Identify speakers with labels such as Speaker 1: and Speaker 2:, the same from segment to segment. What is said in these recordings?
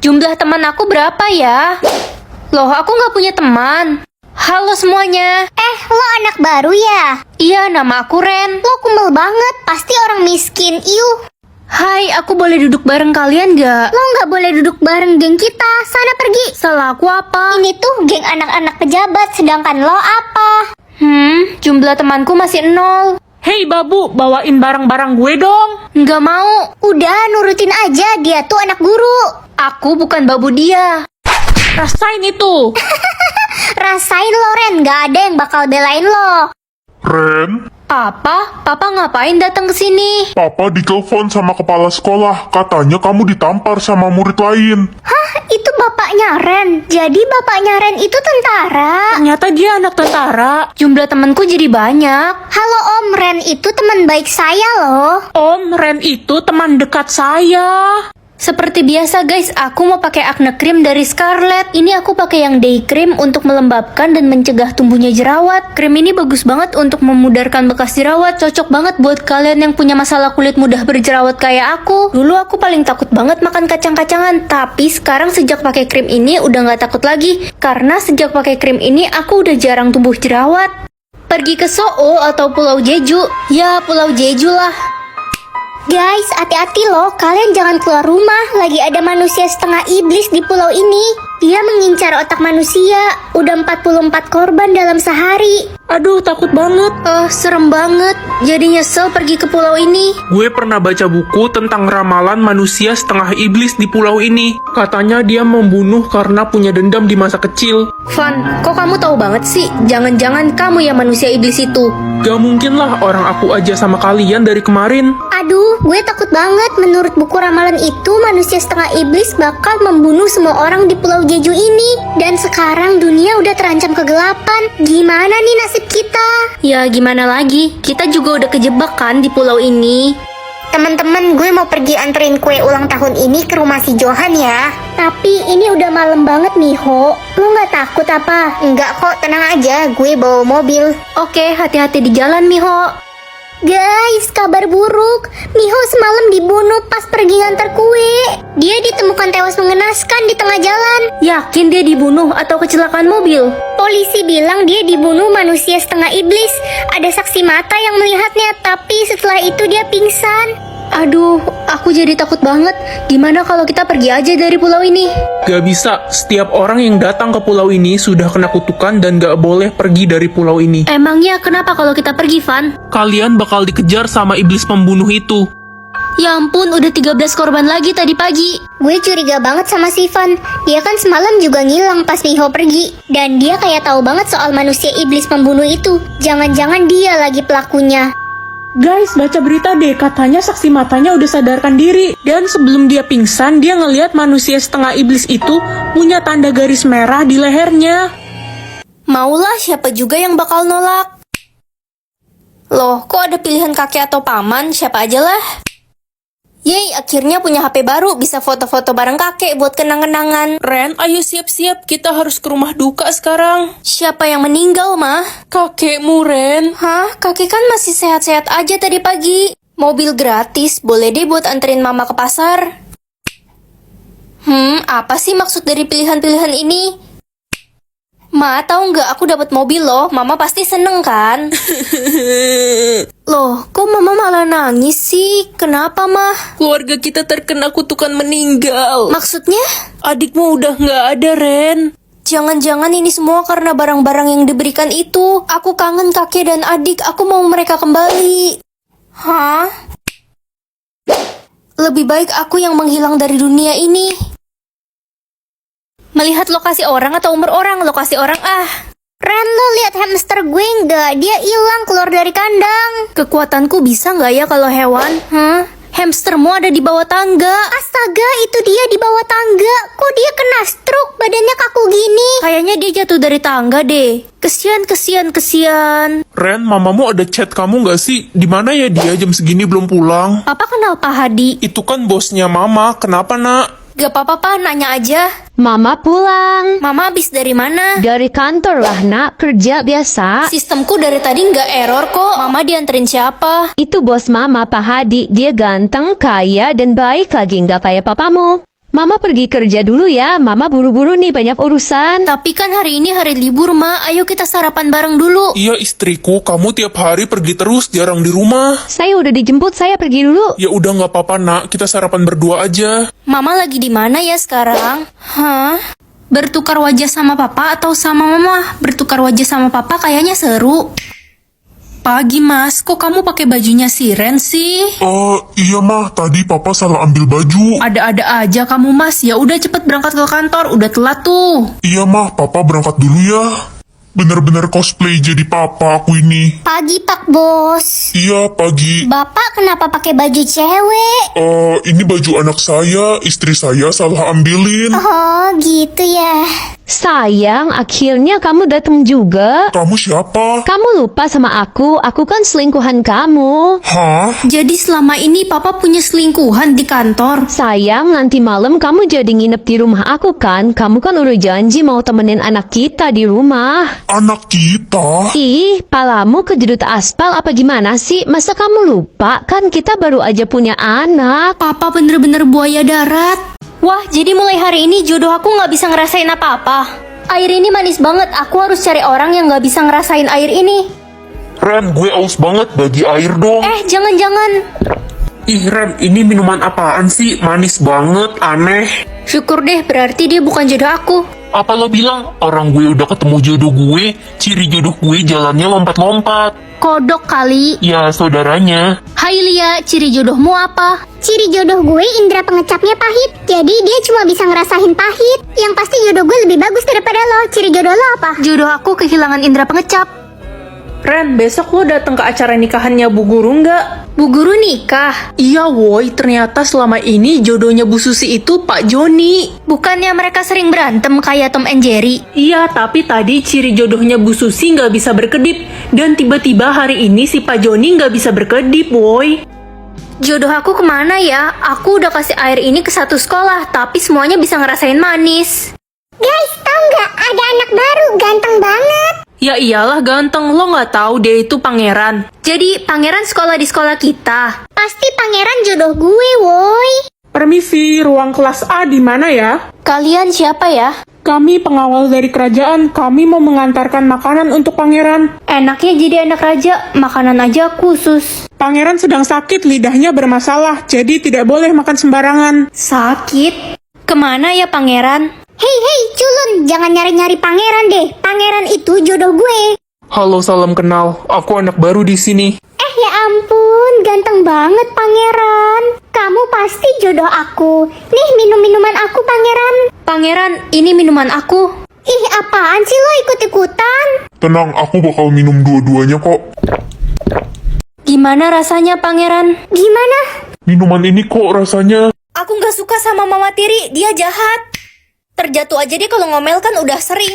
Speaker 1: Jumlah teman aku berapa ya? Loh, aku nggak punya teman. Halo semuanya.
Speaker 2: Lo anak baru ya?
Speaker 1: Iya, nama aku Ren.
Speaker 2: Lo kumel banget, pasti orang miskin.
Speaker 1: Hai, aku boleh duduk bareng kalian gak?
Speaker 2: Lo nggak boleh duduk bareng geng kita. Sana pergi.
Speaker 1: Salah aku apa?
Speaker 2: Ini tuh geng anak-anak pejabat, sedangkan lo apa?
Speaker 1: Jumlah temanku masih 0.
Speaker 3: Hei babu, bawain barang-barang gue dong.
Speaker 1: Nggak mau.
Speaker 2: Udah, nurutin aja. Dia tuh anak guru.
Speaker 1: Aku bukan babu dia.
Speaker 3: Rasain itu.
Speaker 2: Rasain lo, Ren. Gak ada yang bakal belain lo.
Speaker 4: Ren,
Speaker 1: Apa? Papa ngapain datang ke sini?
Speaker 4: Papa ditelepon sama kepala sekolah. Katanya kamu ditampar sama murid lain.
Speaker 2: Hah? Itu bapaknya Ren. Jadi bapaknya Ren itu tentara.
Speaker 3: Ternyata dia anak tentara.
Speaker 1: Jumlah temanku jadi banyak.
Speaker 2: Halo Om, Ren itu teman baik saya loh.
Speaker 3: Om, Ren itu teman dekat saya.
Speaker 1: Seperti biasa guys, aku mau pakai acne cream dari Scarlett. Ini aku pakai yang day cream untuk melembabkan dan mencegah tumbuhnya jerawat. Krim ini bagus banget untuk memudarkan bekas jerawat. Cocok banget buat kalian yang punya masalah kulit mudah berjerawat kayak aku. Dulu aku paling takut banget makan kacang-kacangan, tapi sekarang sejak pakai krim ini udah nggak takut lagi. Karena sejak pakai krim ini aku udah jarang tumbuh jerawat. Pergi ke Soo atau Pulau Jeju? Ya, Pulau Jeju lah.
Speaker 2: Guys, hati-hati loh. Kalian jangan keluar rumah. Lagi ada manusia setengah iblis di pulau ini. Dia mengincar otak manusia. Udah 44 korban dalam sehari.
Speaker 3: Aduh, takut banget.
Speaker 1: Serem banget. Jadi nyesel pergi ke pulau ini.
Speaker 3: Gue pernah baca buku tentang ramalan manusia setengah iblis di pulau ini. Katanya dia membunuh karena punya dendam di masa kecil.
Speaker 1: Van, kok kamu tahu banget sih? Jangan-jangan kamu ya manusia iblis itu.
Speaker 3: Gak mungkin lah orang aku aja sama kalian dari kemarin.
Speaker 2: Aduh, gue takut banget. Menurut buku ramalan itu, manusia setengah iblis bakal membunuh semua orang di pulau Jeju ini. Dan sekarang dunia udah terancam kegelapan. Gimana nih nasib kita?
Speaker 1: Ya gimana lagi? Kita juga udah kejebak kan di pulau ini.
Speaker 2: Teman-teman, gue mau pergi anterin kue ulang tahun ini ke rumah si Johan ya. Tapi ini udah malam banget, Miho. Lu nggak takut apa? Enggak kok, tenang aja. Gue bawa mobil.
Speaker 1: Oke, hati-hati di jalan, Miho.
Speaker 2: Guys, kabar buruk. Miho semalam dibunuh pas pergi ngantar kue. Dia ditemukan tewas mengenaskan di tengah jalan.
Speaker 1: Yakin dia dibunuh atau kecelakaan mobil?
Speaker 2: Polisi bilang dia dibunuh manusia setengah iblis. Ada saksi mata yang melihatnya, tapi setelah itu dia pingsan.
Speaker 1: Aduh, aku jadi takut banget. Gimana kalau kita pergi aja dari pulau ini?
Speaker 3: Gak bisa, setiap orang yang datang ke pulau ini sudah kena kutukan dan gak boleh pergi dari pulau ini.
Speaker 1: Emangnya kenapa kalau kita pergi, Van?
Speaker 3: Kalian bakal dikejar sama iblis pembunuh itu.
Speaker 1: Ya ampun, udah 13 korban lagi tadi pagi.
Speaker 2: Gue curiga banget sama Sivan. Dia kan semalam juga ngilang pas Miho pergi. Dan dia kayak tahu banget soal manusia iblis pembunuh itu. Jangan-jangan dia lagi pelakunya.
Speaker 3: Guys, baca berita deh, katanya saksi matanya udah sadarkan diri. Dan sebelum dia pingsan, dia ngelihat manusia setengah iblis itu punya tanda garis merah di lehernya.
Speaker 1: Maulah siapa juga yang bakal nolak. Loh, kok ada pilihan kakek atau paman? Siapa aja lah. Yeay, akhirnya punya HP baru, bisa foto-foto bareng kakek buat kenang-kenangan.
Speaker 3: Ren, ayo siap-siap, kita harus ke rumah duka sekarang.
Speaker 1: Siapa yang meninggal, mah?
Speaker 3: Kakekmu, Ren.
Speaker 1: Hah? Kakek kan masih sehat-sehat aja tadi pagi. Mobil gratis, boleh deh buat anterin mama ke pasar. Apa sih maksud dari pilihan-pilihan ini? Ma, tahu nggak aku dapat mobil loh, mama pasti seneng kan? Loh, kok mama malah nangis sih? Kenapa, mah?
Speaker 3: Keluarga kita terkena kutukan meninggal.
Speaker 1: Maksudnya?
Speaker 3: Adikmu udah nggak ada, Ren.
Speaker 1: Jangan-jangan ini semua karena barang-barang yang diberikan itu. Aku kangen kakek dan adik, aku mau mereka kembali. Hah? Lebih baik aku yang menghilang dari dunia ini. Melihat lokasi orang atau umur orang? Lokasi orang
Speaker 2: Ren, lo lihat hamster gue nggak? Dia hilang keluar dari kandang.
Speaker 1: Kekuatanku bisa nggak ya kalau hewan? Hamstermu ada di bawah tangga.
Speaker 2: Astaga, itu dia di bawah tangga. Kok dia kena stroke? Badannya kaku gini.
Speaker 1: Kayaknya dia jatuh dari tangga deh. Kesian.
Speaker 4: Ren, mamamu ada chat kamu nggak sih? Di mana ya dia jam segini belum pulang?
Speaker 1: Papa kenal Pak Hadi?
Speaker 4: Itu kan bosnya mama. Kenapa, Nak?
Speaker 1: Gak apa-apa, Pak, nanya aja.
Speaker 5: Mama pulang.
Speaker 1: Mama habis dari mana?
Speaker 5: Dari kantor lah, Nak. Kerja biasa.
Speaker 1: Sistemku dari tadi nggak error kok. Mama dianterin siapa?
Speaker 5: Itu bos Mama, Pak Hadi. Dia ganteng, kaya, dan baik lagi. Nggak kayak papamu. Mama pergi kerja dulu ya. Mama buru-buru nih, banyak urusan.
Speaker 1: Tapi kan hari ini hari libur, Ma. Ayo kita sarapan bareng dulu.
Speaker 4: Iya istriku, kamu tiap hari pergi terus, jarang di rumah.
Speaker 5: Saya udah dijemput, saya pergi dulu.
Speaker 4: Ya udah nggak apa-apa nak, kita sarapan berdua aja.
Speaker 1: Mama lagi di mana ya sekarang? Hah? Bertukar wajah sama papa atau sama mama? Bertukar wajah sama papa kayaknya seru. Pagi Mas, kok kamu pakai bajunya siren sih?
Speaker 4: Iya mah, tadi papa salah ambil baju.
Speaker 1: Ada-ada aja kamu Mas. Ya udah cepet berangkat ke kantor, udah telat tuh.
Speaker 4: Iya mah, papa berangkat dulu ya. Bener-bener cosplay jadi papa aku ini.
Speaker 2: Pagi Pak Bos.
Speaker 4: Iya, pagi.
Speaker 2: Bapak kenapa pakai baju cewek?
Speaker 4: Ini baju anak saya, istri saya salah ambilin.
Speaker 2: Oh gitu ya.
Speaker 5: Sayang, akhirnya kamu datang juga.
Speaker 4: Kamu siapa?
Speaker 5: Kamu lupa sama aku kan selingkuhan kamu.
Speaker 4: Hah?
Speaker 1: Jadi selama ini papa punya selingkuhan di kantor.
Speaker 5: Sayang, nanti malam kamu jadi nginep di rumah aku kan? Kamu kan udah janji mau temenin anak kita di rumah.
Speaker 4: Anak kita?
Speaker 5: Ih, palamu kejedut aspal apa gimana sih? Masa kamu lupa? Kan kita baru aja punya anak.
Speaker 1: Papa bener-bener buaya darat. Wah, jadi mulai hari ini jodoh aku nggak bisa ngerasain apa-apa. Air ini manis banget, aku harus cari orang yang nggak bisa ngerasain air ini.
Speaker 4: Ren, gue aus banget, bagi air dong.
Speaker 1: Jangan-jangan.
Speaker 4: Ih Ren, ini minuman apaan sih? Manis banget, aneh.
Speaker 1: Syukur deh, berarti dia bukan jodoh aku.
Speaker 4: Apa lo bilang? Orang gue udah ketemu jodoh gue, ciri jodoh gue jalannya lompat-lompat.
Speaker 1: Kodok kali.
Speaker 4: Ya, saudaranya.
Speaker 1: Hai Lia, ciri jodohmu apa?
Speaker 2: Ciri jodoh gue indera pengecapnya pahit. Jadi dia cuma bisa ngerasain pahit. Yang pasti jodoh gue lebih bagus daripada lo. Ciri jodoh lo apa?
Speaker 1: Jodoh aku kehilangan indera pengecap.
Speaker 3: Ren, besok lo datang ke acara nikahannya Bu Guru nggak?
Speaker 1: Bu Guru nikah?
Speaker 3: Iya woi, ternyata selama ini jodohnya Bu Susi itu Pak Joni.
Speaker 1: Bukannya mereka sering berantem kayak Tom and Jerry?
Speaker 3: Iya, tapi tadi ciri jodohnya Bu Susi nggak bisa berkedip. Dan tiba-tiba hari ini si Pak Joni nggak bisa berkedip woi.
Speaker 1: Jodoh aku kemana ya? Aku udah kasih air ini ke satu sekolah, tapi semuanya bisa ngerasain manis.
Speaker 2: Guys, tau nggak? Ada anak baru, ganteng banget.
Speaker 3: Ya iyalah ganteng, lo nggak tahu dia itu pangeran.
Speaker 1: Jadi pangeran sekolah di sekolah kita.
Speaker 2: Pasti pangeran jodoh gue, woi.
Speaker 3: Permisi, ruang kelas A di mana ya?
Speaker 1: Kalian siapa ya?
Speaker 3: Kami pengawal dari kerajaan, kami mau mengantarkan makanan untuk pangeran.
Speaker 1: Enaknya jadi anak raja, makanan aja khusus.
Speaker 3: Pangeran sedang sakit, lidahnya bermasalah, jadi tidak boleh makan sembarangan.
Speaker 1: Sakit? Kemana ya pangeran?
Speaker 2: Hei, culun, jangan nyari-nyari pangeran deh. Pangeran itu jodoh gue.
Speaker 4: Halo, salam kenal. Aku anak baru di sini.
Speaker 2: Ya ampun, ganteng banget pangeran. Kamu pasti jodoh aku. Nih minum-minuman aku pangeran.
Speaker 1: Pangeran, ini minuman aku.
Speaker 2: Ih, apaan sih lo ikut-ikutan?
Speaker 4: Tenang, aku bakal minum dua-duanya kok.
Speaker 1: Gimana rasanya pangeran?
Speaker 2: Gimana?
Speaker 4: Minuman ini kok rasanya...
Speaker 1: Aku nggak suka sama Mama Tiri, dia jahat. Terjatuh aja dia kalau ngomel kan udah sering.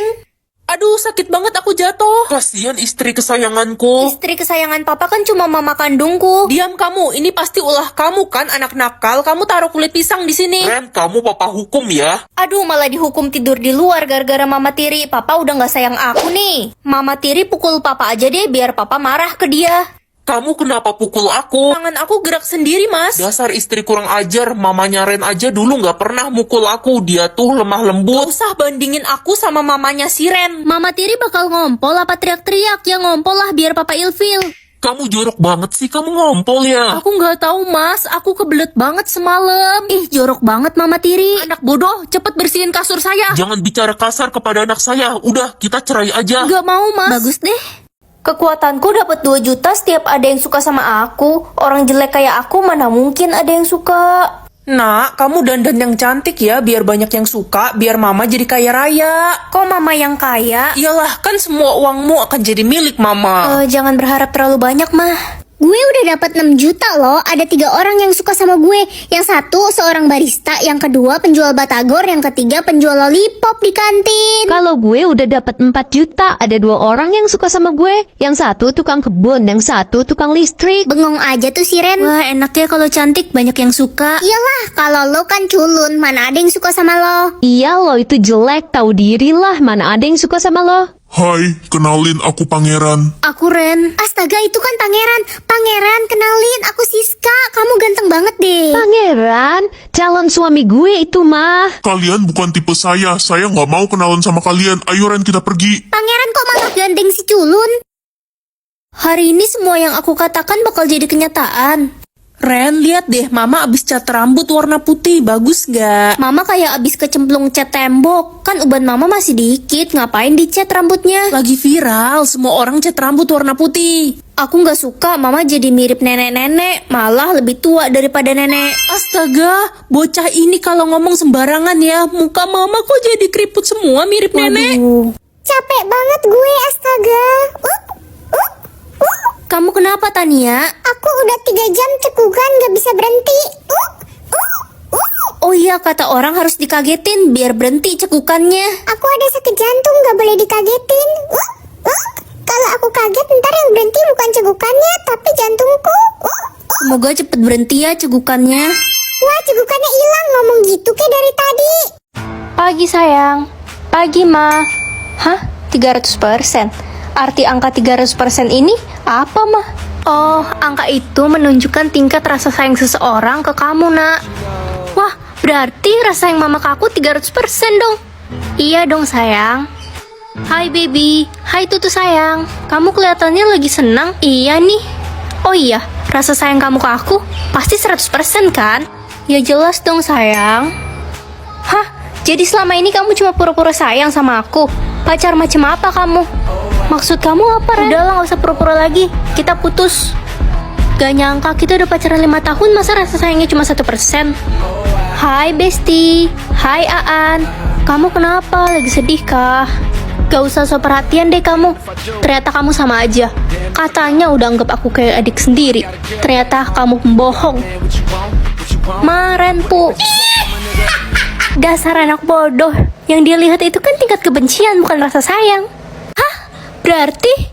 Speaker 3: Aduh, sakit banget aku jatuh.
Speaker 4: Kasihan istri kesayanganku.
Speaker 1: Istri kesayangan papa kan cuma mama kandungku.
Speaker 3: Diam kamu, ini pasti ulah kamu kan anak nakal. Kamu taruh kulit pisang di sini.
Speaker 4: Ren, kamu papa hukum ya.
Speaker 1: Aduh, malah dihukum tidur di luar gara-gara Mama Tiri. Papa udah nggak sayang aku nih. Mama Tiri pukul papa aja deh biar papa marah ke dia.
Speaker 4: Kamu kenapa pukul aku?
Speaker 3: Tangan aku gerak sendiri, Mas.
Speaker 4: Dasar istri kurang ajar, mamanya Ren aja dulu nggak pernah mukul aku. Dia tuh lemah
Speaker 3: Gak
Speaker 4: lembut.
Speaker 3: usah bandingin aku sama mamanya si Ren.
Speaker 1: Mama Tiri bakal ngompol apa teriak-teriak? Ya ngompol lah biar papa ilfil.
Speaker 4: Kamu jorok banget sih, kamu ngompol ya.
Speaker 3: Aku nggak tahu, Mas. Aku kebelet banget semalam.
Speaker 1: Ih, jorok banget Mama Tiri.
Speaker 3: Anak bodoh, cepet bersihin kasur saya.
Speaker 4: Jangan bicara kasar kepada anak saya. Udah, kita cerai aja.
Speaker 3: Gak mau, Mas.
Speaker 1: Bagus deh. Kekuatanku dapat 2 juta setiap ada yang suka sama aku. Orang jelek kayak aku mana mungkin ada yang suka.
Speaker 3: Nak, kamu dandan yang cantik ya, biar banyak yang suka, biar mama jadi kaya raya.
Speaker 1: Kok mama yang kaya?
Speaker 3: Iyalah, kan semua uangmu akan jadi milik mama.
Speaker 1: Jangan berharap terlalu banyak mah.
Speaker 2: Gue udah dapat 6 juta loh. Ada 3 orang yang suka sama gue. Yang satu seorang barista, yang kedua penjual batagor, yang ketiga penjual lollipop di kantin.
Speaker 5: Kalau gue udah dapat 4 juta, ada 2 orang yang suka sama gue. Yang satu tukang kebun, yang satu tukang listrik.
Speaker 2: Bengong aja tuh si Ren.
Speaker 1: Wah, enaknya kalau cantik banyak yang suka.
Speaker 2: Iyalah, kalau lo kan culun, mana ada yang suka sama lo?
Speaker 5: Iya, lo itu jelek, tahu diri lah, mana ada yang suka sama lo.
Speaker 4: Hai, kenalin aku Pangeran.
Speaker 1: Aku Ren.
Speaker 2: Astaga, itu kan pangeran. Pangeran, kenalin, aku Siska. Kamu ganteng banget deh.
Speaker 5: Pangeran, calon suami gue itu mah.
Speaker 4: Kalian bukan tipe saya nggak mau kenalan sama kalian. Ayo Ren, kita pergi.
Speaker 2: Pangeran kok malah gandeng si culun?
Speaker 1: Hari ini semua yang aku katakan bakal jadi kenyataan.
Speaker 3: Ren, lihat deh, Mama abis cat rambut warna putih, bagus gak?
Speaker 1: Mama kayak abis kecemplung cat tembok. Kan uban mama masih dikit, ngapain dicat rambutnya?
Speaker 3: Lagi viral, semua orang cat rambut warna putih.
Speaker 1: Aku nggak suka mama jadi mirip nenek-nenek, malah lebih tua daripada nenek.
Speaker 3: Astaga, bocah ini kalau ngomong sembarangan ya, muka Mama kok jadi keriput semua mirip nenek.
Speaker 1: Waduh.
Speaker 2: Capek banget gue, astaga.
Speaker 1: Kamu kenapa Tania?
Speaker 2: Aku udah 3 jam cekukan gak bisa berhenti.
Speaker 1: Oh iya, kata orang harus dikagetin biar berhenti cekukannya.
Speaker 2: Aku ada sakit jantung gak boleh dikagetin. Kalau aku kaget ntar yang berhenti bukan cegukannya tapi jantungku.
Speaker 1: Semoga cepet berhenti ya cegukannya.
Speaker 2: Wah, cegukannya hilang, ngomong gitu kayak dari tadi.
Speaker 1: Pagi sayang. Pagi ma. Hah? 300%? Arti angka 300% ini apa mah? Oh, angka itu menunjukkan tingkat rasa sayang seseorang ke kamu nak. Wah, berarti rasa sayang mama ke aku 300% dong. Iya dong sayang. Hai baby, hai tutu sayang. Kamu kelihatannya lagi senang. Iya nih. Oh iya, rasa sayang kamu ke aku pasti 100% kan? Ya jelas dong sayang. Hah? Jadi selama ini kamu cuma pura-pura sayang sama aku? Pacar macam apa kamu? Maksud kamu apa, Ren? Udah lah, gak usah pura-pura lagi. Kita putus. Gak nyangka kita udah pacaran 5 tahun, masa rasa sayangnya cuma 1%? Hai Besti. Hai Aan. Kamu kenapa? Lagi sedih kah? Gak usah so perhatian deh kamu. Ternyata kamu sama aja. Katanya udah anggap aku kayak adik sendiri. Ternyata kamu pembohong. Maren pu. Dasar anak bodoh. Yang dia lihat itu kan tingkat kebencian, bukan rasa sayang. Hah? Berarti